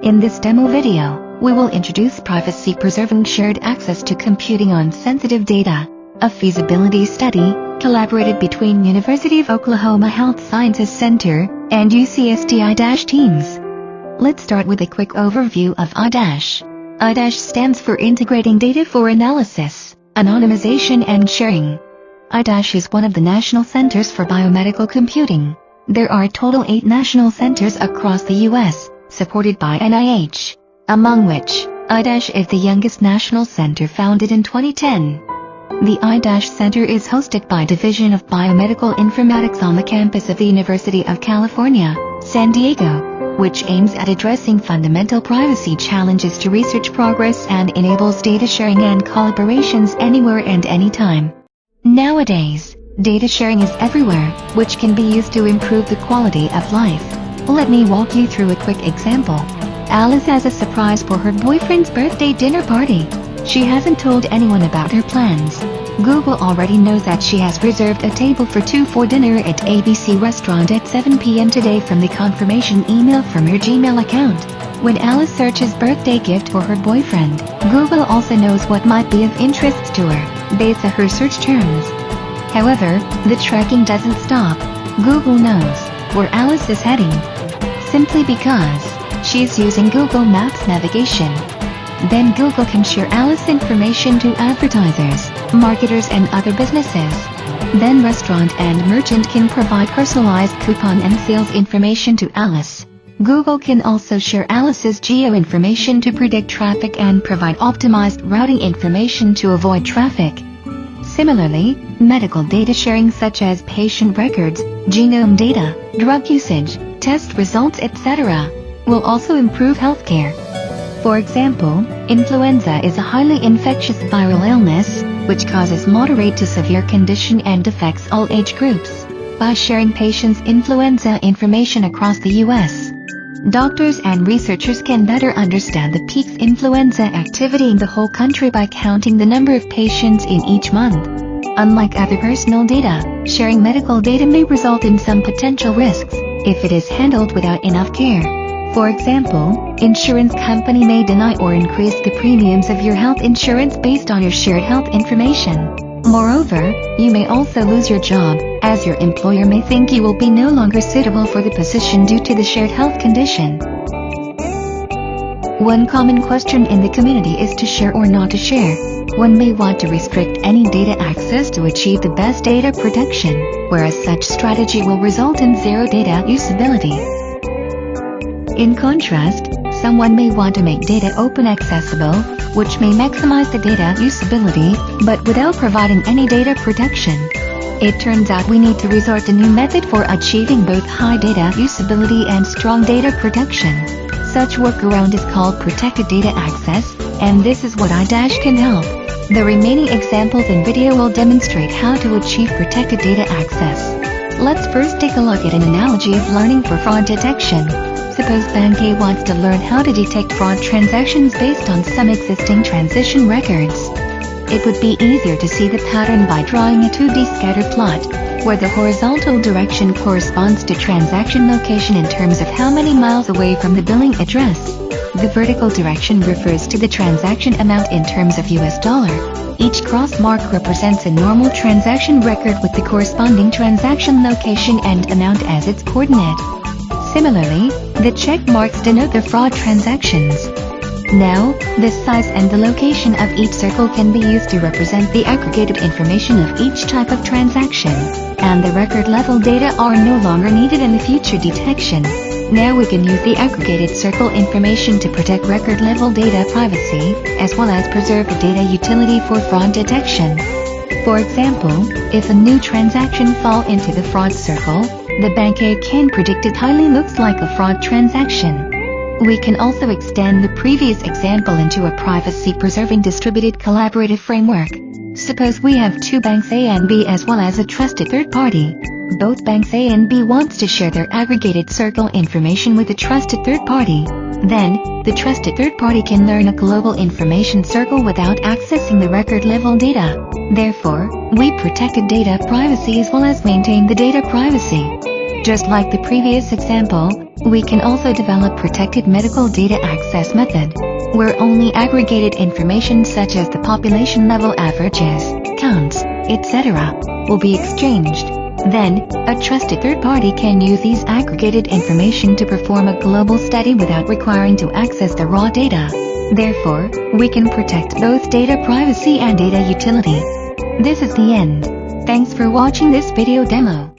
In this demo video, we will introduce privacy-preserving shared access to computing on sensitive data, a feasibility study collaborated between University of Oklahoma Health Sciences Center and UCSD teams. Let's start with a quick overview of IDASH. IDASH stands for Integrating Data for Analysis, Anonymization and Sharing. IDASH is one of the national centers for biomedical computing. There are total 8 national centers across the U.S., supported by NIH, among which IDASH is the youngest national center, founded in 2010. The IDASH Center is hosted by Division of Biomedical Informatics on the campus of the University of California, San Diego, which aims at addressing fundamental privacy challenges to research progress and enables data sharing and collaborations anywhere and anytime. Nowadays, data sharing is everywhere, which can be used to improve the quality of life. Let me walk you through a quick example. Alice has a surprise for her boyfriend's birthday dinner party. She hasn't told anyone about her plans. Google already knows that she has reserved a table for 2 for dinner at ABC Restaurant at 7 p.m. today from the confirmation email from her Gmail account. When Alice searches birthday gift for her boyfriend, Google also knows what might be of interest to her, based on her search terms. However, the tracking doesn't stop. Google knows where Alice is heading, simply because she's using Google Maps navigation. Then Google can share Alice's information to advertisers, marketers and other businesses. Then restaurant and merchant can provide personalized coupon and sales information to Alice. Google can also share Alice's geo information to predict traffic and provide optimized routing information to avoid traffic. Similarly, medical data sharing such as patient records, genome data, drug usage, test results, etc., will also improve healthcare. For example, influenza is a highly infectious viral illness, which causes moderate to severe condition and affects all age groups. By sharing patients' influenza information across the U.S., doctors and researchers can better understand the peak influenza activity in the whole country by counting the number of patients in each month. Unlike other personal data, sharing medical data may result in some potential risks if it is handled without enough care. For example, insurance company may deny or increase the premiums of your health insurance based on your shared health information. Moreover, you may also lose your job, as your employer may think you will be no longer suitable for the position due to the shared health condition. One common question in the community is to share or not to share. One may want to restrict any data access to achieve the best data protection, whereas such strategy will result in zero data usability. In contrast, someone may want to make data open accessible, which may maximize the data usability, but without providing any data protection. It turns out we need to resort to a new method for achieving both high data usability and strong data protection. Such workaround is called protected data access, and this is what IDASH can help. The remaining examples in video will demonstrate how to achieve protected data access. Let's first take a look at an analogy of learning for fraud detection. Suppose Bank A wants to learn how to detect fraud transactions based on some existing transaction records. It would be easier to see the pattern by drawing a 2D scatter plot, where the horizontal direction corresponds to transaction location in terms of how many miles away from the billing address. The vertical direction refers to the transaction amount in terms of US dollar. Each cross mark represents a normal transaction record with the corresponding transaction location and amount as its coordinate. Similarly, the check marks denote the fraud transactions. Now, the size and the location of each circle can be used to represent the aggregated information of each type of transaction, and the record level data are no longer needed in the future detection. Now we can use the aggregated circle information to protect record level data privacy, as well as preserve the data utility for fraud detection. For example, if a new transaction falls into the fraud circle, the Bank A can predict it highly looks like a fraud transaction. We can also extend the previous example into a privacy-preserving distributed collaborative framework. Suppose we have 2 banks A and B as well as a trusted third party. Both banks A and B wants to share their aggregated circle information with a trusted third party. Then, the trusted third party can learn a global information circle without accessing the record level data. Therefore, we protected data privacy as well as maintain the data privacy. Just like the previous example, we can also develop protected medical data access method, where only aggregated information such as the population level averages, counts, etc., will be exchanged. Then, a trusted third party can use these aggregated information to perform a global study without requiring to access the raw data. Therefore, we can protect both data privacy and data utility. This is the end. Thanks for watching this video demo.